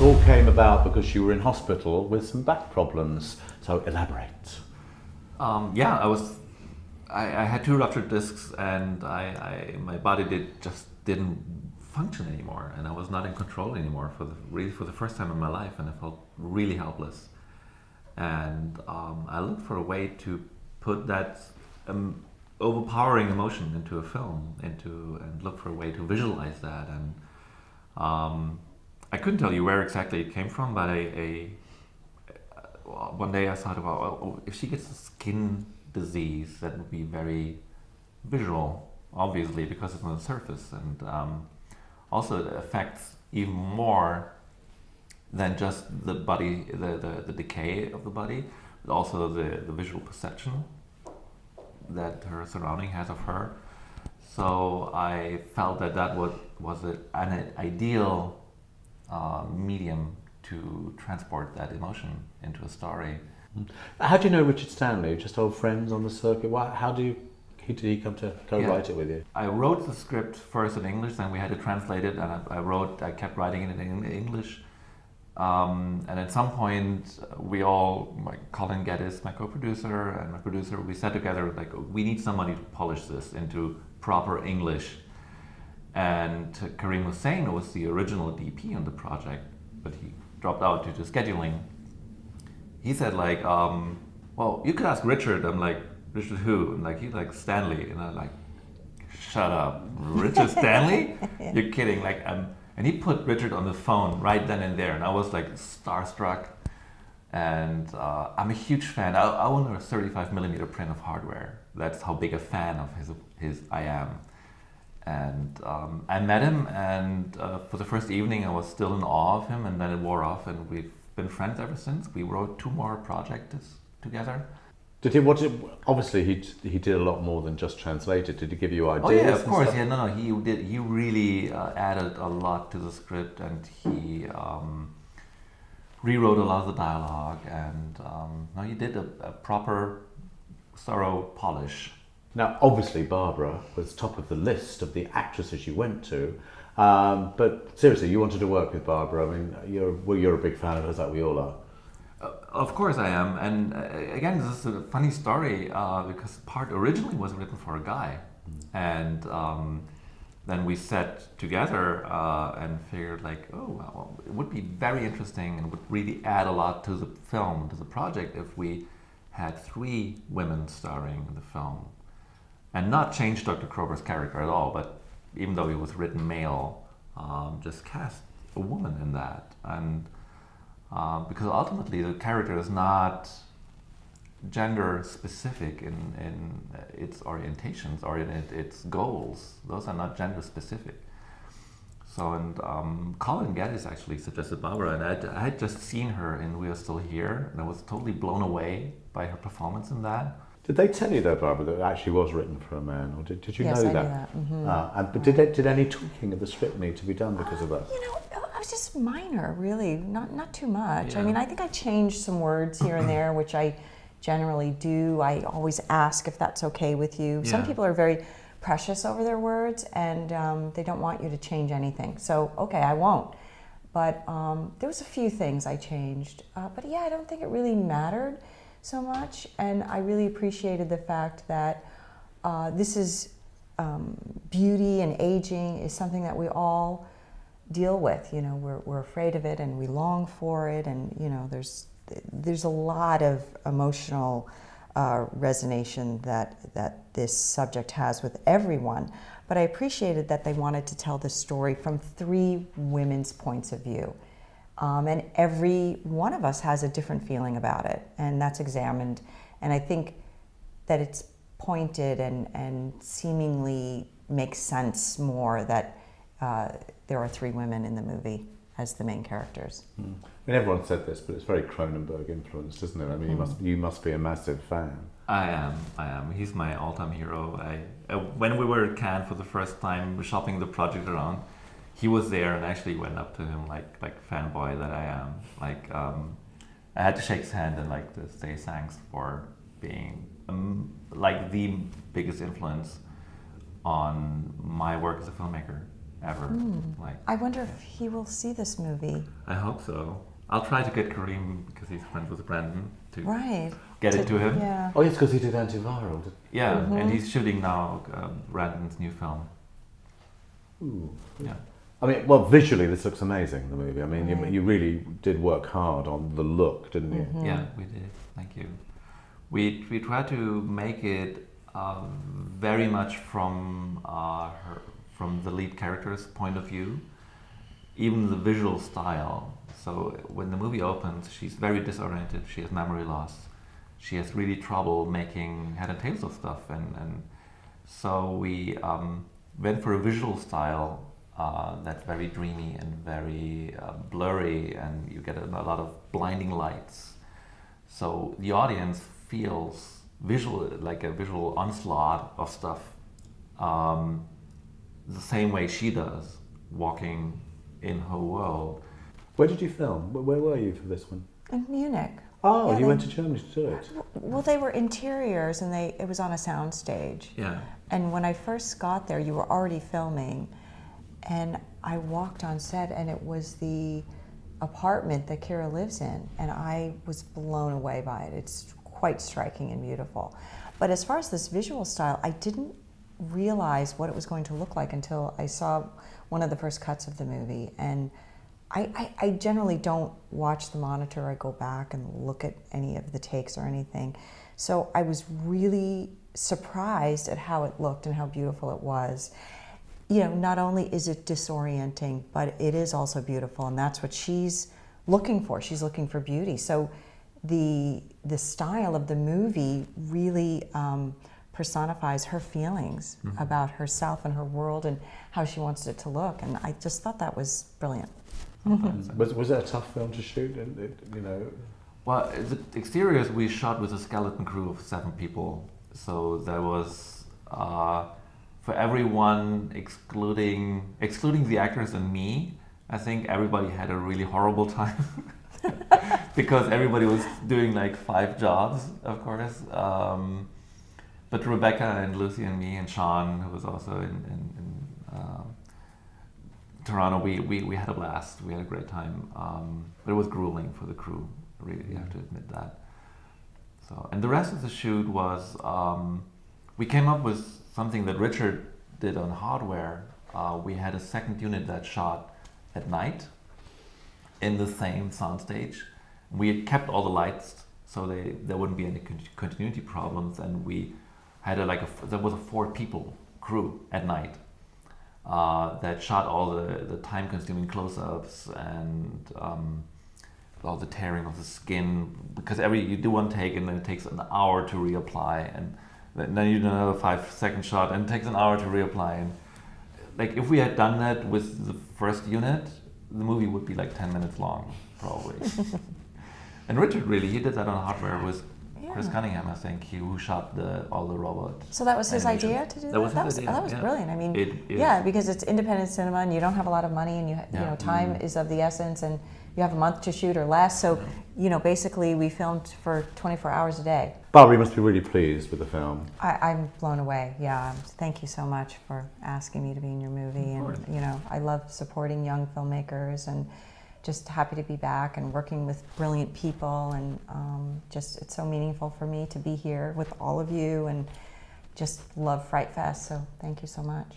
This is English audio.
all came about because you were in hospital with some back problems. So elaborate. I had 2 ruptured discs, and my body didn't function anymore, and I was not in control anymore for the first time in my life, and I felt really helpless. And I looked for a way to put that overpowering emotion into a film, and look for a way to visualize that. And I couldn't tell you where exactly it came from, but one day I thought about, if she gets a skin disease, that would be very visual, obviously, because it's on the surface, and also it affects even more than just the body, the decay of the body, but also the visual perception that her surrounding has of her. So I felt that was an ideal medium to transport that emotion into a story. How do you know Richard Stanley? Just old friends on the circuit? How did he come to co-write it with you? I wrote the script first in English, then we had to translate it, and I kept writing it in English. And at some point, Colin Geddes, my co-producer, and my producer, we sat together like, we need somebody to polish this into proper English. And Karim Hussein was the original DP on the project, but he dropped out due to scheduling. He said like, well, you could ask Richard. I'm like, Richard who? And like, he's like, Stanley. And I'm like, shut up, Richard Stanley? You're kidding. Like, and he put Richard on the phone right then and there, and I was like starstruck. And I'm a huge fan. I own a 35mm print of hardware. That's how big a fan of his I am. And I met him, and for the first evening I was still in awe of him, and then it wore off, and we've been friends ever since. We wrote 2 more projects together. Did he? Obviously, he did a lot more than just translate it. Did he give you ideas? Oh yeah, of course. Yeah, no, he did. He really added a lot to the script, and he rewrote a lot of the dialogue, and no, he did a proper, thorough polish. Now, obviously, Barbara was top of the list of the actresses you went to, but seriously, you wanted to work with Barbara. I mean, you're a big fan of hers, like we all are. Of course I am, and again, this is a funny story because the part originally was written for a guy, and then we sat together and figured like, oh, well, it would be very interesting and would really add a lot to the film, to the project, if we had 3 women starring in the film, and not change Dr. Krober's character at all, but even though he was written male, just cast a woman in that, and. Because ultimately the character is not gender specific in its orientations or in its goals. Those are not gender specific. So, and Colin Geddes actually suggested Barbara, and I had just seen her in We Are Still Here, and I was totally blown away by her performance in that. Did they tell you though, Barbara, that it actually was written for a man, or did you know that? Yes, I knew that. Mm-hmm. But did any tweaking of the script need to be done because of that? It was just minor, really, not too much. Yeah. I mean, I think I changed some words here and there, which I generally do. I always ask if that's okay with you. Yeah. Some people are very precious over their words, and they don't want you to change anything. So, okay, I won't. But there was a few things I changed. But yeah, I don't think it really mattered so much, and I really appreciated the fact that this is beauty and aging is something that we all deal with. You know, we're afraid of it and we long for it, and you know, there's a lot of emotional resonation that this subject has with everyone. But I appreciated that they wanted to tell the story from 3 women's points of view. And every one of us has a different feeling about it, and that's examined. And I think that it's pointed and seemingly makes sense more that there are 3 women in the movie as the main characters. I mean, everyone said this, but it's very Cronenberg influenced, isn't it? I mean, you must be a massive fan. I am. He's my all-time hero. When we were at Cannes for the first time, shopping the project around, he was there, and actually went up to him like fanboy that I am. Like, I had to shake his hand and like to say thanks for being like the biggest influence on my work as a filmmaker. ever. Like, I wonder if he will see this movie. I hope so. I'll try to get Kareem, because he's friends with Brandon, to Right. get it to him. Yeah. Oh yes, because he did antiviral. Yeah, and he's shooting now Brandon's new film. Ooh. Yeah. I mean, well, visually this looks amazing, the movie. I mean, Right. you really did work hard on the look, didn't you? Yeah, we did. Thank you. We tried to make it very much from from the lead character's point of view, even the visual style. So when the movie opens, she's very disoriented. She has memory loss. She has really trouble making head and tails of stuff, and so we went for a visual style that's very dreamy and very blurry, and you get a lot of blinding lights. So the audience feels like a visual onslaught of stuff, the same way she does, walking in her world. Where did you film? Where were you for this one? In Munich. Oh, Yeah, you went to Germany to do it. Well, they were interiors, and it was on a sound stage. Yeah. And when I first got there, you were already filming, and I walked on set, and it was the apartment that Keira lives in, and I was blown away by it. It's quite striking and beautiful. But as far as this visual style, I didn't realize what it was going to look like until I saw one of the first cuts of the movie. And I generally don't watch the monitor. I go back and look at any of the takes or anything. So I was really surprised at how it looked and how beautiful it was. You know, not only is it disorienting, but it is also beautiful, and that's what she's looking for. She's looking for beauty. So the style of the movie really personifies her feelings about herself and her world and how she wants it to look. And I just thought that was brilliant. Was it a tough film to shoot? You know. Well, the exteriors we shot with a skeleton crew of 7 people. So there was, for everyone excluding the actors and me, I think everybody had a really horrible time. Because everybody was doing like 5 jobs, of course. But Rebecca and Lucy and me and Sean, who was also in Toronto, we had a blast. We had a great time. But it was grueling for the crew. Really, you have to admit that. So, and the rest of the shoot was, we came up with something that Richard did on hardware. We had a second unit that shot at night in the same soundstage. We had kept all the lights so there wouldn't be any continuity problems, and we had there was a 4-people crew at night that shot all the time-consuming close-ups and all the tearing of the skin, because you do one take and then it takes an hour to reapply, and then you do another 5-second shot and it takes an hour to reapply. And like if we had done that with the first unit, the movie would be like 10 minutes long, probably. And Richard he did that on hardware with Chris Cunningham, I think, who shot all the robot. So that was his animations. idea to do that? That was his idea, That was yeah. brilliant. I mean, It is. yeah, because it's independent cinema and you don't have a lot of money, and you know, time is of the essence, and you have a month to shoot or less. So, you know, basically we filmed for 24 hours a day. Barbara, you must be really pleased with the film. I'm blown away. Yeah, thank you so much for asking me to be in your movie. And you know, I love supporting young filmmakers, and just happy to be back and working with brilliant people, and just it's so meaningful for me to be here with all of you, and just love FrightFest. So thank you so much.